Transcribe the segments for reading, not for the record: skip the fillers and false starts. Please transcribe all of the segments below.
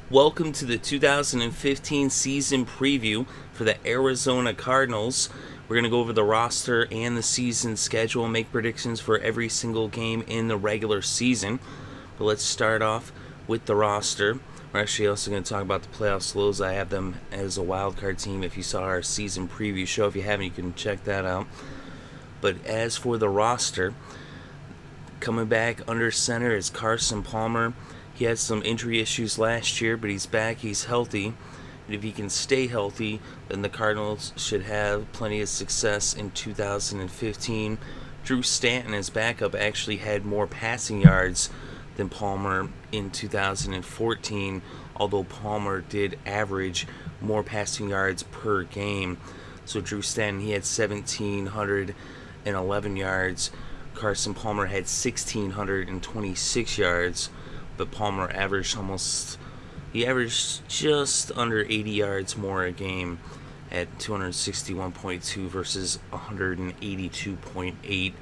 Welcome to the 2015 season preview for the Arizona Cardinals. We're going to go over the roster and the season schedule and make predictions for every single game in the regular season. But let's start off with the roster. We're actually also going to talk about the playoff lows. I have them as a wildcard team. If you saw our season preview show, if you haven't, you can check that out. But as for the roster, coming back under center is Carson Palmer. He had some injury issues last year, but he's back, he's healthy. And if he can stay healthy, then the Cardinals should have plenty of success in 2015. Drew Stanton, as backup, actually had more passing yards than Palmer in 2014, although Palmer did average more passing yards per game. So Drew Stanton, he had 1,711 yards. Carson Palmer had 1,626 yards. But Palmer averaged just under 80 yards more a game at 261.2 versus 182.8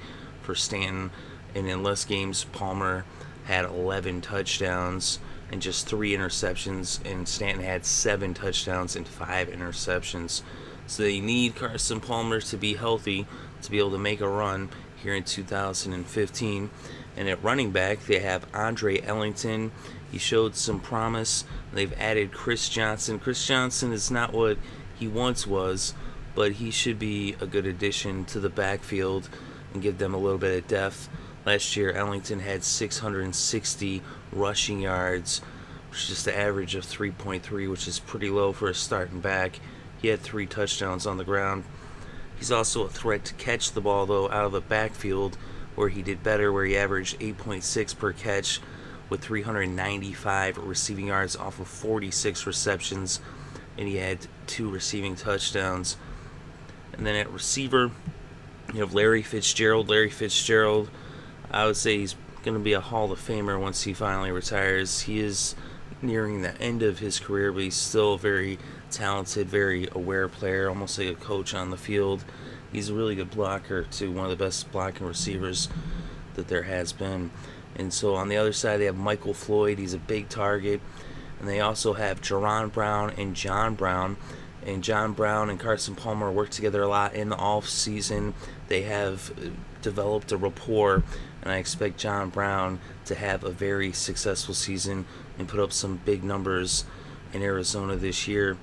for Stanton. And in less games, Palmer had 11 touchdowns and just 3 interceptions, and Stanton had 7 touchdowns and 5 interceptions. So they need Carson Palmer to be healthy to be able to make a run here in 2015. And at running back, they have Andre Ellington. He showed some promise. They've added Chris Johnson. Chris Johnson is not what he once was, but he should be a good addition to the backfield and give them a little bit of depth. Last year, Ellington had 660 rushing yards, which is just an average of 3.3, which is pretty low for a starting back. He had 3 touchdowns on the ground. He's also a threat to catch the ball, though, out of the backfield, where he did better, where he averaged 8.6 per catch with 395 receiving yards off of 46 receptions, and he had 2 receiving touchdowns. And then at receiver, you have Larry Fitzgerald. Larry Fitzgerald, I would say he's going to be a Hall of Famer once he finally retires. He is nearing the end of his career, but he's still a very talented, very aware player, almost like a coach on the field. He's a really good blocker, too, one of the best blocking receivers that there has been. And so on the other side, they have Michael Floyd. He's a big target. And they also have Jaron Brown and John Brown. And John Brown and Carson Palmer work together a lot in the off season. They have developed a rapport, and I expect John Brown to have a very successful season and put up some big numbers in Arizona this year.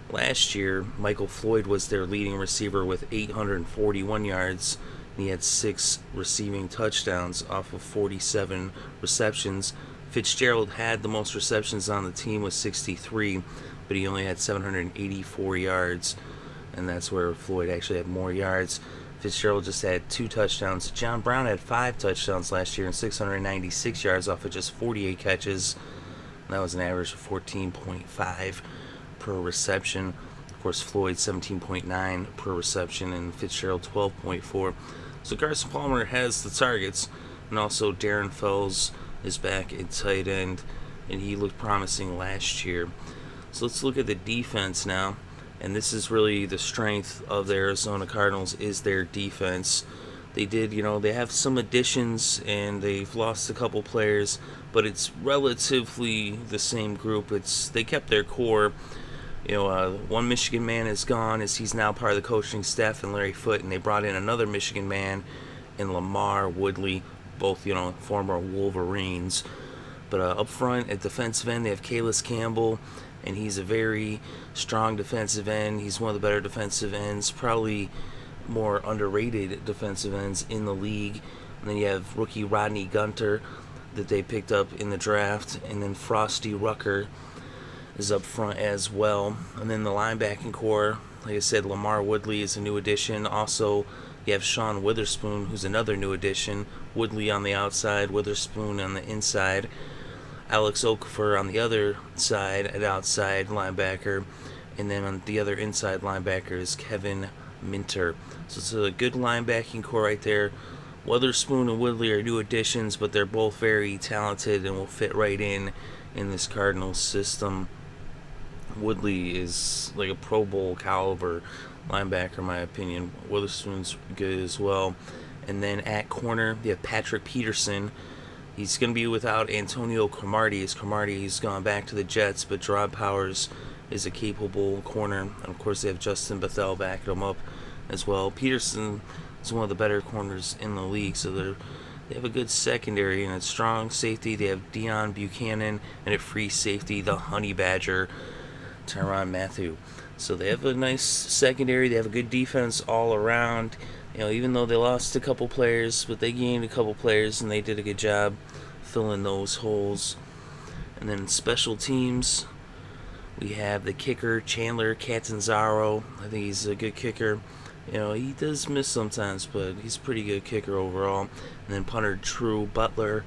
Last year, Michael Floyd was their leading receiver with 841 yards, and he had 6 receiving touchdowns off of 47 receptions. Fitzgerald had the most receptions on the team with 63, but he only had 784 yards, and that's where Floyd actually had more yards. Fitzgerald just had 2 touchdowns. John Brown had 5 touchdowns last year and 696 yards off of just 48 catches. That was an average of 14.5 per reception. Of course, Floyd 17.9 per reception and Fitzgerald 12.4. So Carson Palmer has the targets, and also Darren Fells is back at tight end, and he looked promising last year. So let's look at the defense now, and this is really the strength of the Arizona Cardinals is their defense. They have some additions and they've lost a couple players, but it's relatively the same group. They kept their core. One Michigan man is gone as he's now part of the coaching staff, and Larry Foote, and they brought in another Michigan man in Lamar Woodley, both former Wolverines. But up front at defensive end, they have Calais Campbell, and he's a very strong defensive end. He's one of the better defensive ends, probably more underrated defensive ends in the league. And then you have rookie Rodney Gunter that they picked up in the draft, and then Frosty Rucker is up front as well. And then the linebacking core, like I said, Lamar Woodley is a new addition. Also, you have Sean Witherspoon, who's another new addition. Woodley on the outside, Witherspoon on the inside. Alex Okafor on the other side, at outside linebacker. And then on the other inside linebacker is Kevin Minter. So it's a good linebacking core right there. Witherspoon and Woodley are new additions, but they're both very talented and will fit right in this Cardinals system. Woodley is like a Pro Bowl caliber linebacker, in my opinion. Witherspoon's good as well. And then at corner, you have Patrick Peterson, He's going to be without Antonio Cromartie, as Cromartie's gone back to the Jets, but Gerard Powers is a capable corner. And of course, they have Justin Bethel backing him up as well. Peterson is one of the better corners in the league, so they have a good secondary and a strong safety. They have Deion Buchanan, and at free safety, the Honey Badger, Tyrann Mathieu. So they have a nice secondary. They have a good defense all around. Even though they lost a couple players, but they gained a couple players, and they did a good job filling those holes. And then special teams, we have the kicker, Chandler Catanzaro. I think he's a good kicker. He does miss sometimes, but he's a pretty good kicker overall. And then punter Drew Butler.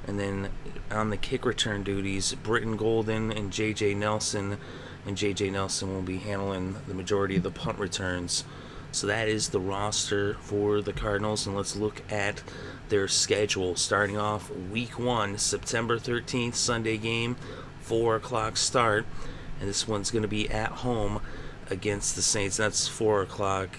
And then on the kick return duties, Britton Golden and J.J. Nelson. And J.J. Nelson will be handling the majority of the punt returns. So that is the roster for the Cardinals. And let's look at their schedule. Starting off week 1, September 13th, Sunday game, 4 o'clock start. And this one's going to be at home against the Saints. That's 4 o'clock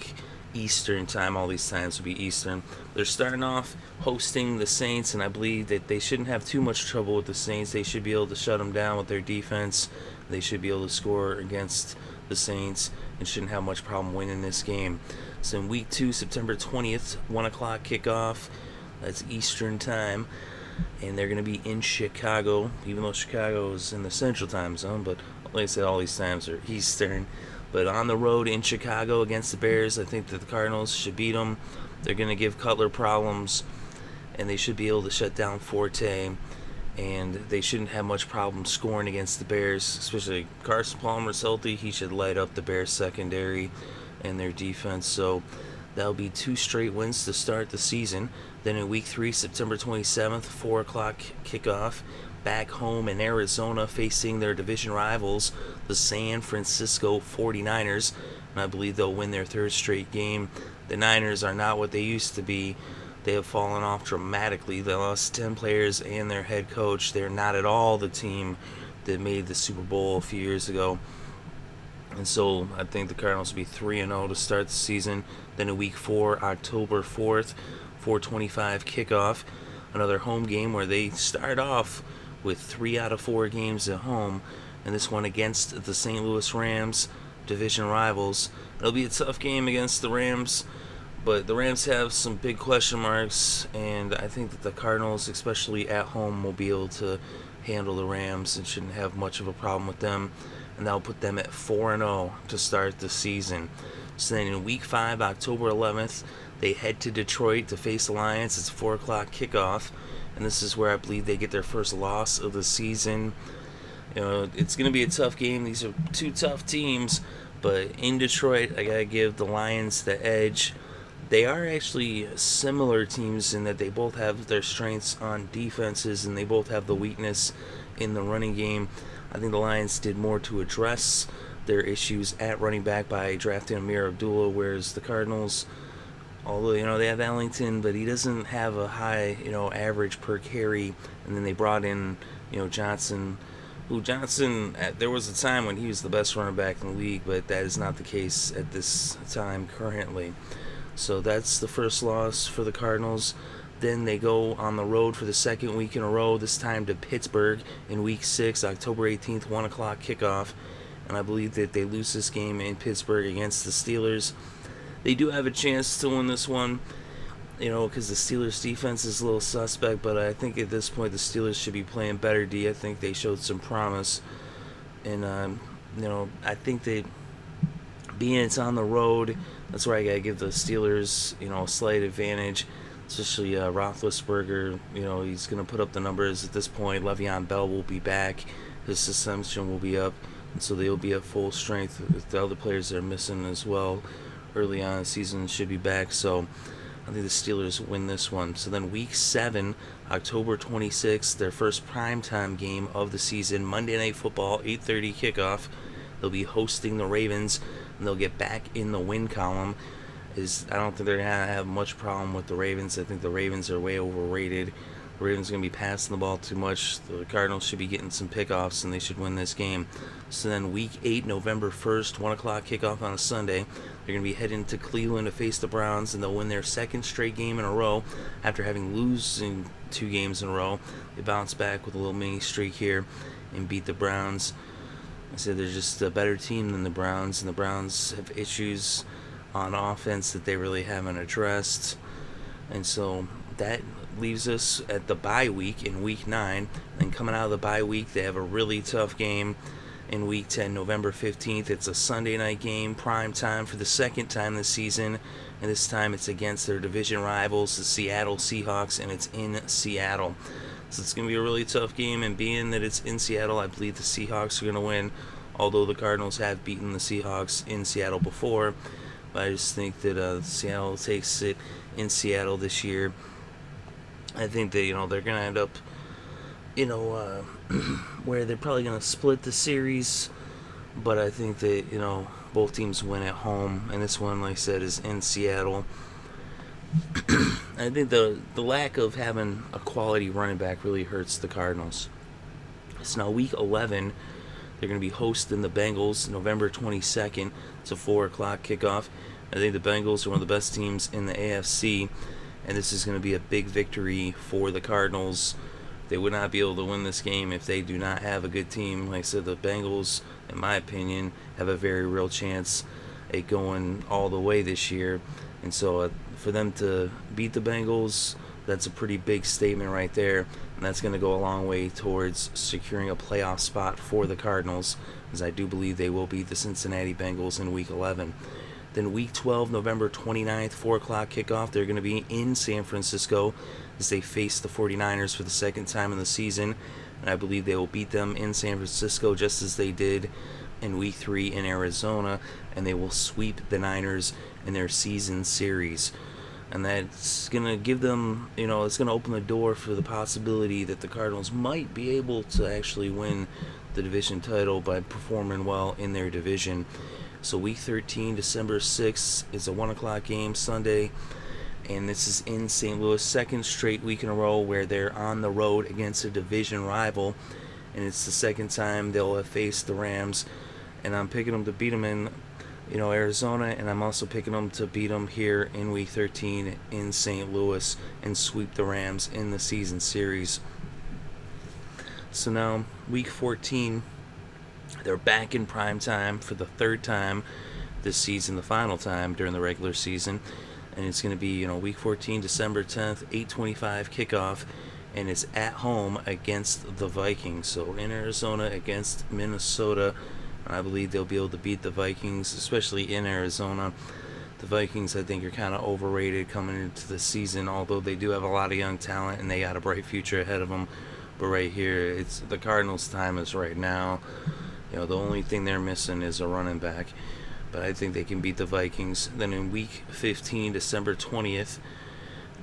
Eastern time. All these times will be Eastern. They're starting off hosting the Saints, and I believe that they shouldn't have too much trouble with the Saints. They should be able to shut them down with their defense. They should be able to score against the Saints and shouldn't have much problem winning this game. So in week 2, September 20th, 1 o'clock kickoff. That's Eastern time. And they're going to be in Chicago, even though Chicago is in the Central time zone. But like I said, all these times are Eastern. But on the road in Chicago against the Bears, I think that the Cardinals should beat them. They're going to give Cutler problems, and they should be able to shut down Forte. And they shouldn't have much problem scoring against the Bears, especially Carson Palmer's healthy. He should light up the Bears secondary and their defense. So that'll be 2 straight wins to start the season. Then in week 3, September 27th, 4 o'clock kickoff, back home in Arizona facing their division rivals, the San Francisco 49ers. And I believe they'll win their 3rd straight game. The Niners are not what they used to be. They have fallen off dramatically. They lost 10 players and their head coach. They're not at all the team that made the Super Bowl a few years ago. And so I think the Cardinals will be 3-0 to start the season. Then in week 4, October 4th, 4:25 kickoff. Another home game where they start off with 3 out of 4 games at home. And this one against the St. Louis Rams, division rivals. It'll be a tough game against the Rams. But the Rams have some big question marks, and I think that the Cardinals, especially at home, will be able to handle the Rams and shouldn't have much of a problem with them. And that'll put them at 4-0 to start the season. So then in week 5, October 11th, they head to Detroit to face the Lions. It's a 4 o'clock kickoff, and this is where I believe they get their first loss of the season. It's going to be a tough game. These are 2 tough teams, but in Detroit, I got to give the Lions the edge. They are actually similar teams in that they both have their strengths on defenses and they both have the weakness in the running game. I think the Lions did more to address their issues at running back by drafting Amir Abdullah, whereas the Cardinals, although they have Ellington, but he doesn't have a high average per carry. And then they brought in Johnson. There was a time when he was the best running back in the league, but that is not the case at this time currently. So that's the first loss for the Cardinals. Then they go on the road for the 2nd week in a row, this time to Pittsburgh in week 6, October 18th, 1 o'clock kickoff. And I believe that they lose this game in Pittsburgh against the Steelers. They do have a chance to win this one, because the Steelers' defense is a little suspect, but I think at this point the Steelers should be playing better D. I think they showed some promise. And, I think that being it's on the road, that's where I got to give the Steelers, a slight advantage, especially Roethlisberger. He's going to put up the numbers at this point. Le'Veon Bell will be back. His suspension will be up, and so they'll be at full strength. With the other players that are missing as well early on in the season should be back. So I think the Steelers win this one. So then week 7, October 26th, their first primetime game of the season, Monday Night Football, 8:30 kickoff. They'll be hosting the Ravens, and they'll get back in the win column. I don't think they're going to have much problem with the Ravens. I think the Ravens are way overrated. The Ravens are going to be passing the ball too much. The Cardinals should be getting some pickoffs, and they should win this game. So then Week 8, November 1st, 1 o'clock kickoff on a Sunday. They're going to be heading to Cleveland to face the Browns, and they'll win their second straight game in a row after having losing 2 games in a row. They bounce back with a little mini streak here and beat the Browns. I said they're just a better team than the Browns, and the Browns have issues on offense that they really haven't addressed. And so that leaves us at the bye week in Week 9. And coming out of the bye week, they have a really tough game in Week 10, November 15th. It's a Sunday night game, prime time for the second time this season. And this time it's against their division rivals, the Seattle Seahawks, and it's in Seattle. So it's going to be a really tough game, and being that it's in Seattle, I believe the Seahawks are going to win, although the Cardinals have beaten the Seahawks in Seattle before. But I just think that Seattle takes it in Seattle this year. I think that, they're going to end up, where they're probably going to split the series, but I think that, both teams win at home, and this one, like I said, is in Seattle. I think the lack of having a quality running back really hurts the Cardinals. So now Week 11, they're going to be hosting the Bengals November 22nd. It's a 4 o'clock kickoff. I think the Bengals are one of the best teams in the AFC, and this is going to be a big victory for the Cardinals. They would not be able to win this game if they do not have a good team. Like I said, the Bengals, in my opinion, have a very real chance at going all the way this year. And so for them to beat the Bengals, that's a pretty big statement right there. And that's going to go a long way towards securing a playoff spot for the Cardinals, as I do believe they will beat the Cincinnati Bengals in Week 11. Then Week 12, November 29th, 4 o'clock kickoff, they're going to be in San Francisco as they face the 49ers for the second time in the season. And I believe they will beat them in San Francisco just as they did in Week 3 in Arizona, and they will sweep the Niners in their season series. And that's going to give them, it's going to open the door for the possibility that the Cardinals might be able to actually win the division title by performing well in their division. So Week 13, December 6th, is a 1 o'clock game Sunday, and this is in St. Louis, second straight week in a row where they're on the road against a division rival, and it's the second time they'll have faced the Rams, and I'm picking them to beat them in Arizona, and I'm also picking them to beat them here in Week 13 in St. Louis and sweep the Rams in the season series. So now, Week 14, they're back in prime time for the third time this season, the final time during the regular season, and it's going to be, Week 14, December 10th, 8:25 kickoff, and it's at home against the Vikings. So in Arizona against Minnesota, I believe they'll be able to beat the Vikings, especially in Arizona. The Vikings, I think, are kind of overrated coming into the season, although they do have a lot of young talent and they got a bright future ahead of them. But right here, it's the Cardinals' time is right now. The only thing they're missing is a running back. But I think they can beat the Vikings. Then in Week 15, December 20th,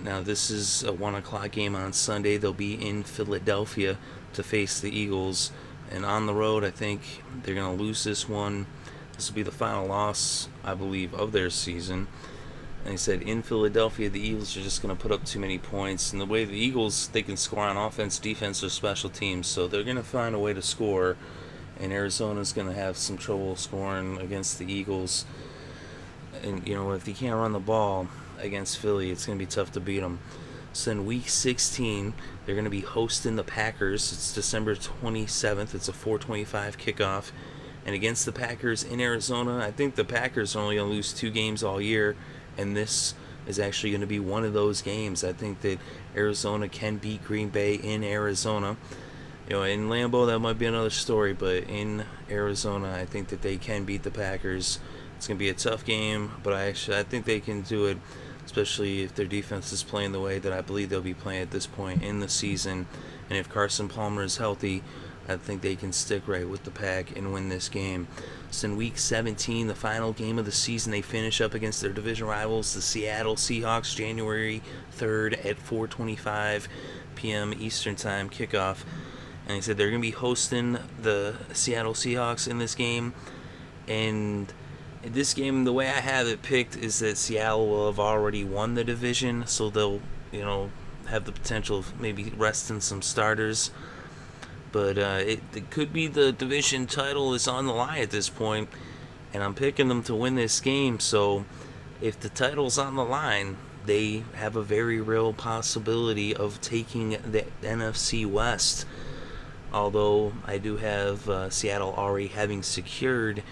now this is a 1 o'clock game on Sunday. They'll be in Philadelphia to face the Eagles. And on the road, I think they're going to lose this one. This will be the final loss, I believe, of their season. And he said in Philadelphia, the Eagles are just going to put up too many points. And the way the Eagles, they can score on offense, defense, or special teams. So they're going to find a way to score. And Arizona's going to have some trouble scoring against the Eagles. And, if you can't run the ball against Philly, it's going to be tough to beat them. So in Week 16, they're going to be hosting the Packers. It's December 27th. It's a 4:25 kickoff. And against the Packers in Arizona, I think the Packers are only going to lose 2 games all year. And this is actually going to be one of those games. I think that Arizona can beat Green Bay in Arizona. In Lambeau, that might be another story. But in Arizona, I think that they can beat the Packers. It's going to be a tough game, but I think they can do it, especially if their defense is playing the way that I believe they'll be playing at this point in the season. And if Carson Palmer is healthy, I think they can stick right with the Pack and win this game. So in Week 17, the final game of the season, they finish up against their division rivals, the Seattle Seahawks, January 3rd at 4:25 p.m. Eastern Time kickoff. And he said they're going to be hosting the Seattle Seahawks in this game. And in this game, the way I have it picked is that Seattle will have already won the division, so they'll, have the potential of maybe resting some starters. But it could be the division title is on the line at this point, and I'm picking them to win this game. So if the title's on the line, they have a very real possibility of taking the NFC West. Although I do have Seattle already having secured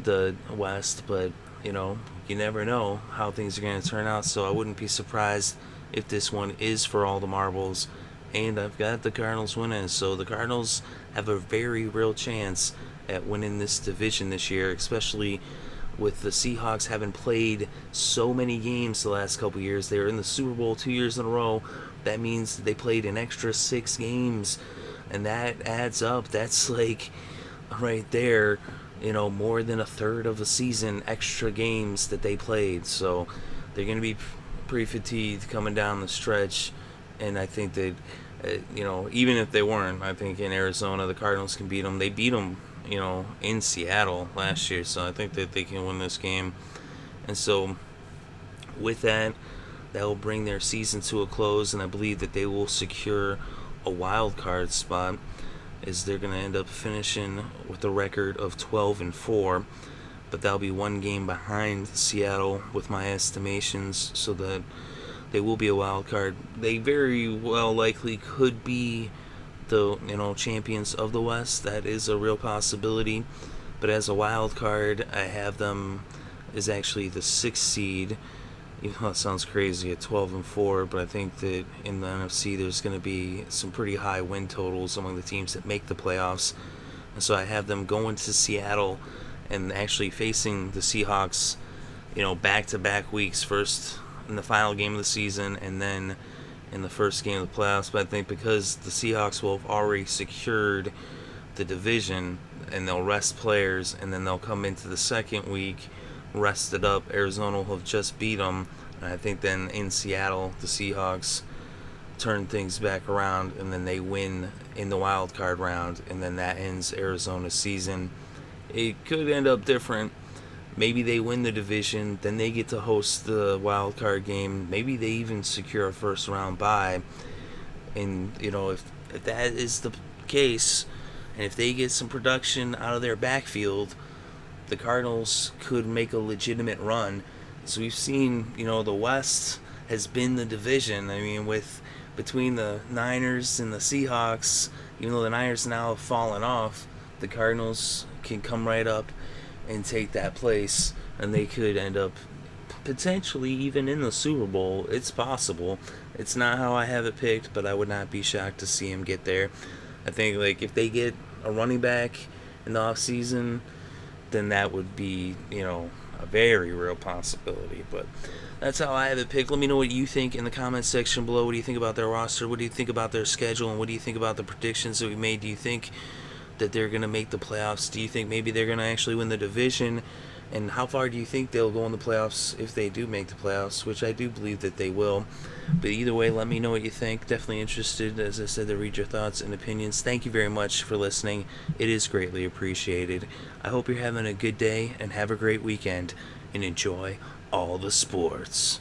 the West, but you never know how things are going to turn out. So I wouldn't be surprised if this one is for all the marbles. And I've got the Cardinals winning, so the Cardinals have a very real chance at winning this division this year, especially with the Seahawks having played so many games the last couple years. They were in the Super Bowl 2 years in a row. That means they played an extra 6 games, and that adds up. That's like right there, more than a third of a season extra games that they played. So they're going to be pretty fatigued coming down the stretch. And I think that, even if they weren't, I think in Arizona the Cardinals can beat them. They beat them, in Seattle last year, so I think that they can win this game. And so with that, that will bring their season to a close, and I believe that they will secure a wild card spot, as they're going to end up finishing with a record of 12-4. But that'll be one game behind Seattle with my estimations, so that they will be a wild card. They very well likely could be the champions of the West. That is a real possibility. But as a wild card, I have them as actually the 6th seed. Even though it sounds crazy at 12-4, but I think that in the NFC there's going to be some pretty high win totals among the teams that make the playoffs. And so I have them going to Seattle and actually facing the Seahawks, back-to-back weeks, first in the final game of the season and then in the first game of the playoffs. But I think because the Seahawks will have already secured the division and they'll rest players, and then they'll come into the second week rested up, Arizona will have just beat them, and I think then in Seattle the Seahawks turn things back around, and then they win in the wild card round, and then that ends Arizona's season. It could end up different. Maybe they win the division, then they get to host the wild card game. Maybe they even secure a first round bye. And if that is the case, and if they get some production out of their backfield, the Cardinals could make a legitimate run. So we've seen, the West has been the division. I mean, between the Niners and the Seahawks, even though the Niners now have fallen off, the Cardinals can come right up and take that place, and they could end up potentially even in the Super Bowl. It's possible. It's not how I have it picked, but I would not be shocked to see him get there. I think if they get a running back in the offseason, then that would be, a very real possibility. But that's how I have it picked. Let me know what you think in the comments section below. What do you think about their roster? What do you think about their schedule? And what do you think about the predictions that we made? Do you think that they're going to make the playoffs? Do you think maybe they're going to actually win the division? And how far do you think they'll go in the playoffs if they do make the playoffs, which I do believe that they will. But either way, let me know what you think. Definitely interested, as I said, to read your thoughts and opinions. Thank you very much for listening. It is greatly appreciated. I hope you're having a good day and have a great weekend, and enjoy all the sports.